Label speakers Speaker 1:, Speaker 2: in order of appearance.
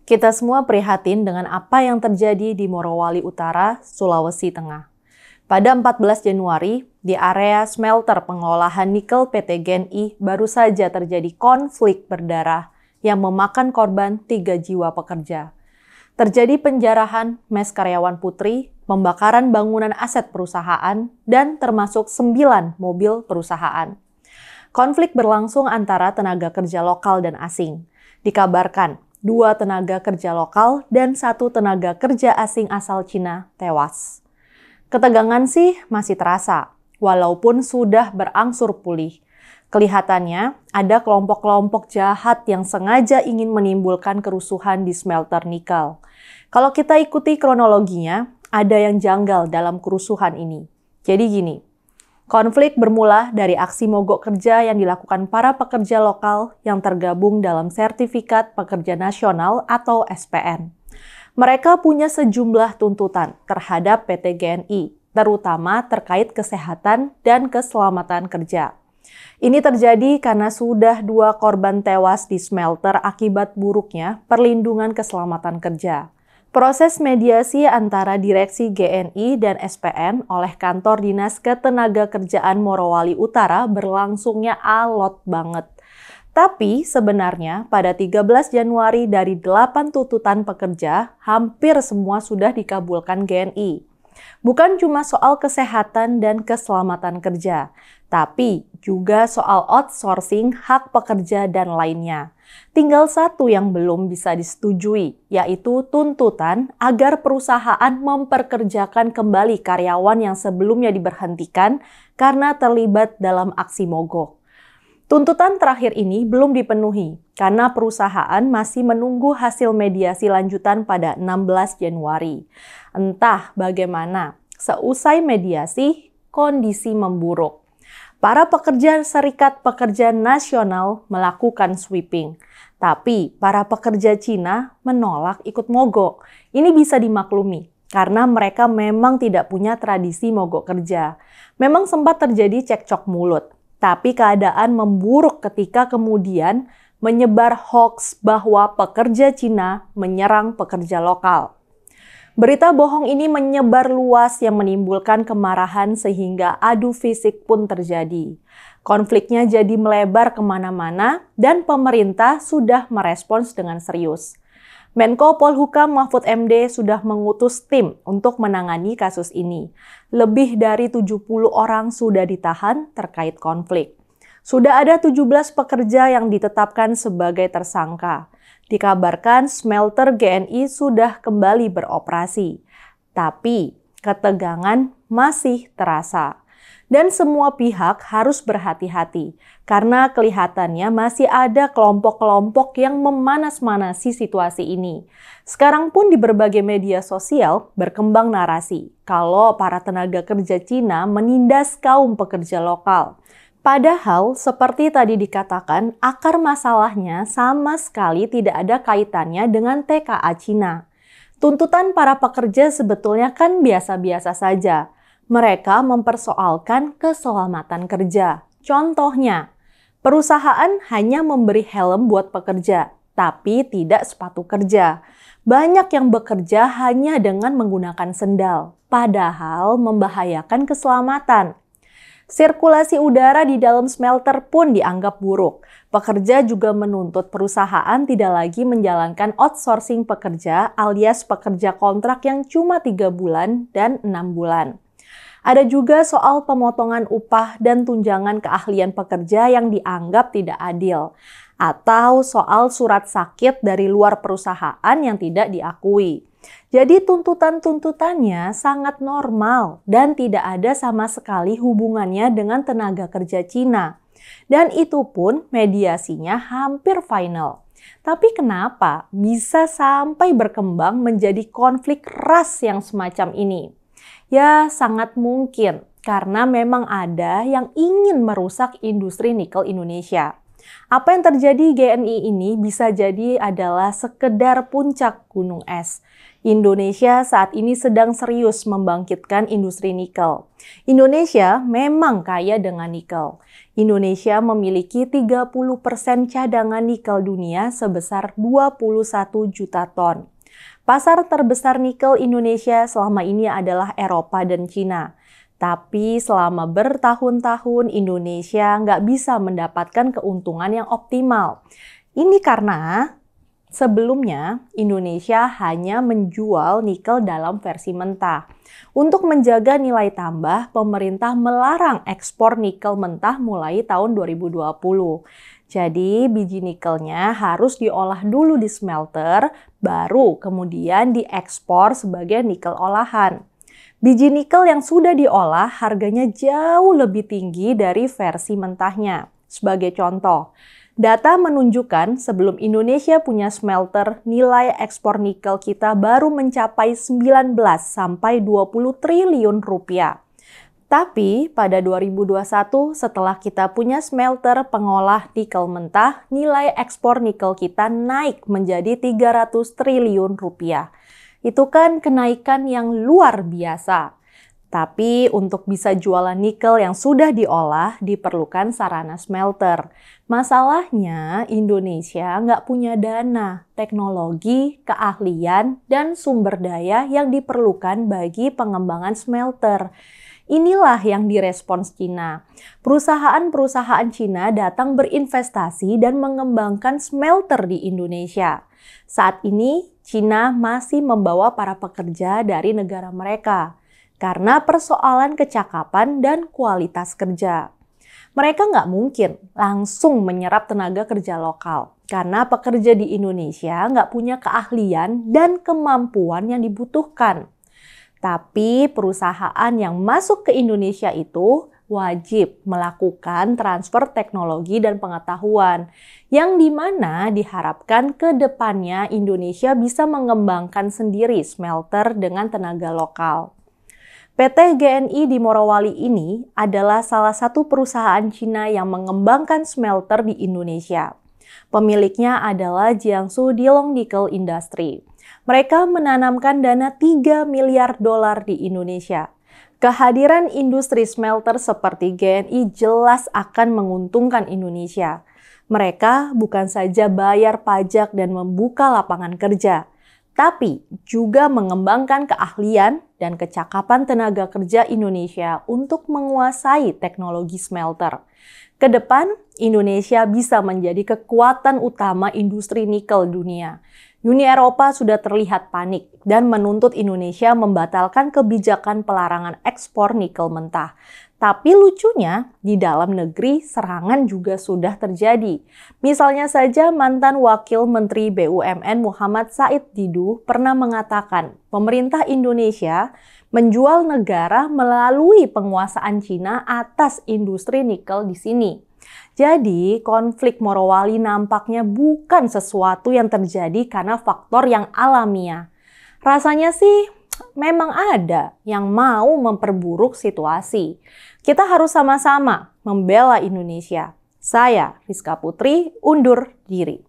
Speaker 1: Kita semua prihatin dengan apa yang terjadi di Morowali Utara, Sulawesi Tengah. Pada 14 Januari, di area smelter pengolahan nikel PT GenI baru saja terjadi konflik berdarah yang memakan korban 3 jiwa pekerja. Terjadi penjarahan mes karyawan putri, pembakaran bangunan aset perusahaan, dan termasuk 9 mobil perusahaan. Konflik berlangsung antara tenaga kerja lokal dan asing. Dikabarkan, 2 tenaga kerja lokal dan 1 tenaga kerja asing asal Cina tewas. Ketegangan sih masih terasa, walaupun sudah berangsur pulih. Kelihatannya ada kelompok-kelompok jahat yang sengaja ingin menimbulkan kerusuhan di smelter nikel. Kalau kita ikuti kronologinya, ada yang janggal dalam kerusuhan ini. Jadi gini, konflik bermula dari aksi mogok kerja yang dilakukan para pekerja lokal yang tergabung dalam Sertifikat Pekerja Nasional atau SPN. Mereka punya sejumlah tuntutan terhadap PT GenI, terutama terkait kesehatan dan keselamatan kerja. Ini terjadi karena sudah 2 korban tewas di smelter akibat buruknya perlindungan keselamatan kerja. Proses mediasi antara Direksi GNI dan SPN oleh Kantor Dinas Ketenagakerjaan Morowali Utara berlangsungnya alot banget. Tapi sebenarnya pada 13 Januari dari 8 tuntutan pekerja, hampir semua sudah dikabulkan GNI. Bukan cuma soal kesehatan dan keselamatan kerja, tapi juga soal outsourcing hak pekerja dan lainnya. Tinggal 1 yang belum bisa disetujui, yaitu tuntutan agar perusahaan memperkerjakan kembali karyawan yang sebelumnya diberhentikan karena terlibat dalam aksi mogok. Tuntutan terakhir ini belum dipenuhi karena perusahaan masih menunggu hasil mediasi lanjutan pada 16 Januari. Entah bagaimana, seusai mediasi, kondisi memburuk. Para pekerja Serikat Pekerja Nasional melakukan sweeping, tapi para pekerja Cina menolak ikut mogok. Ini bisa dimaklumi karena mereka memang tidak punya tradisi mogok kerja. Memang sempat terjadi cekcok mulut, tapi keadaan memburuk ketika kemudian menyebar hoaks bahwa pekerja Cina menyerang pekerja lokal. Berita bohong ini menyebar luas yang menimbulkan kemarahan sehingga adu fisik pun terjadi. Konfliknya jadi melebar kemana-mana dan pemerintah sudah merespons dengan serius. Menko Polhukam Mahfud MD sudah mengutus tim untuk menangani kasus ini. Lebih dari 70 orang sudah ditahan terkait konflik. Sudah ada 17 pekerja yang ditetapkan sebagai tersangka. Dikabarkan smelter GNI sudah kembali beroperasi, tapi ketegangan masih terasa. Dan semua pihak harus berhati-hati, karena kelihatannya masih ada kelompok-kelompok yang memanas-manasi situasi ini. Sekarang pun di berbagai media sosial berkembang narasi kalau para tenaga kerja Cina menindas kaum pekerja lokal. Padahal, seperti tadi dikatakan, akar masalahnya sama sekali tidak ada kaitannya dengan TKA Cina. Tuntutan para pekerja sebetulnya kan biasa-biasa saja. Mereka mempersoalkan keselamatan kerja. Contohnya, perusahaan hanya memberi helm buat pekerja, tapi tidak sepatu kerja. Banyak yang bekerja hanya dengan menggunakan sendal, padahal membahayakan keselamatan. Sirkulasi udara di dalam smelter pun dianggap buruk. Pekerja juga menuntut perusahaan tidak lagi menjalankan outsourcing pekerja alias pekerja kontrak yang cuma 3 bulan dan 6 bulan. Ada juga soal pemotongan upah dan tunjangan keahlian pekerja yang dianggap tidak adil. Atau soal surat sakit dari luar perusahaan yang tidak diakui. Jadi tuntutan-tuntutannya sangat normal dan tidak ada sama sekali hubungannya dengan tenaga kerja Cina. Dan itu pun mediasinya hampir final. Tapi kenapa bisa sampai berkembang menjadi konflik ras yang semacam ini? Ya sangat mungkin karena memang ada yang ingin merusak industri nikel Indonesia. Apa yang terjadi GNI ini bisa jadi adalah sekedar puncak gunung es. Indonesia saat ini sedang serius membangkitkan industri nikel. Indonesia memang kaya dengan nikel. Indonesia memiliki 30% cadangan nikel dunia sebesar 21 juta ton. Pasar terbesar nikel Indonesia selama ini adalah Eropa dan Cina. Tapi selama bertahun-tahun Indonesia nggak bisa mendapatkan keuntungan yang optimal. Ini karena sebelumnya Indonesia hanya menjual nikel dalam versi mentah. Untuk menjaga nilai tambah, pemerintah melarang ekspor nikel mentah mulai tahun 2020. Jadi biji nikelnya harus diolah dulu di smelter, baru kemudian diekspor sebagai nikel olahan. Biji nikel yang sudah diolah harganya jauh lebih tinggi dari versi mentahnya. Sebagai contoh, data menunjukkan sebelum Indonesia punya smelter, nilai ekspor nikel kita baru mencapai 19 sampai 20 triliun rupiah. Tapi pada 2021 setelah kita punya smelter pengolah nikel mentah, nilai ekspor nikel kita naik menjadi 300 triliun rupiah. Itu kan kenaikan yang luar biasa. Tapi untuk bisa jualan nikel yang sudah diolah diperlukan sarana smelter. Masalahnya Indonesia nggak punya dana, teknologi, keahlian, dan sumber daya yang diperlukan bagi pengembangan smelter. Inilah yang direspons Cina. Perusahaan-perusahaan Cina datang berinvestasi dan mengembangkan smelter di Indonesia. Saat ini, Cina masih membawa para pekerja dari negara mereka karena persoalan kecakapan dan kualitas kerja. Mereka nggak mungkin langsung menyerap tenaga kerja lokal karena pekerja di Indonesia nggak punya keahlian dan kemampuan yang dibutuhkan. Tapi perusahaan yang masuk ke Indonesia itu wajib melakukan transfer teknologi dan pengetahuan, yang dimana diharapkan ke depannya Indonesia bisa mengembangkan sendiri smelter dengan tenaga lokal. PT GNI di Morowali ini adalah salah satu perusahaan Cina yang mengembangkan smelter di Indonesia. Pemiliknya adalah Jiangsu Dilong Nickel Industry. Mereka menanamkan dana 3 miliar dolar di Indonesia. Kehadiran industri smelter seperti GNI jelas akan menguntungkan Indonesia. Mereka bukan saja bayar pajak dan membuka lapangan kerja, tapi juga mengembangkan keahlian dan kecakapan tenaga kerja Indonesia untuk menguasai teknologi smelter. Ke depan, Indonesia bisa menjadi kekuatan utama industri nikel dunia. Uni Eropa sudah terlihat panik dan menuntut Indonesia membatalkan kebijakan pelarangan ekspor nikel mentah. Tapi lucunya, di dalam negeri serangan juga sudah terjadi. Misalnya saja mantan Wakil Menteri BUMN Muhammad Said Didu pernah mengatakan pemerintah Indonesia menjual negara melalui penguasaan Cina atas industri nikel di sini. Jadi, konflik Morowali nampaknya bukan sesuatu yang terjadi karena faktor yang alamiah. Rasanya sih memang ada yang mau memperburuk situasi. Kita harus sama-sama membela Indonesia. Saya, Rizka Putri, undur diri.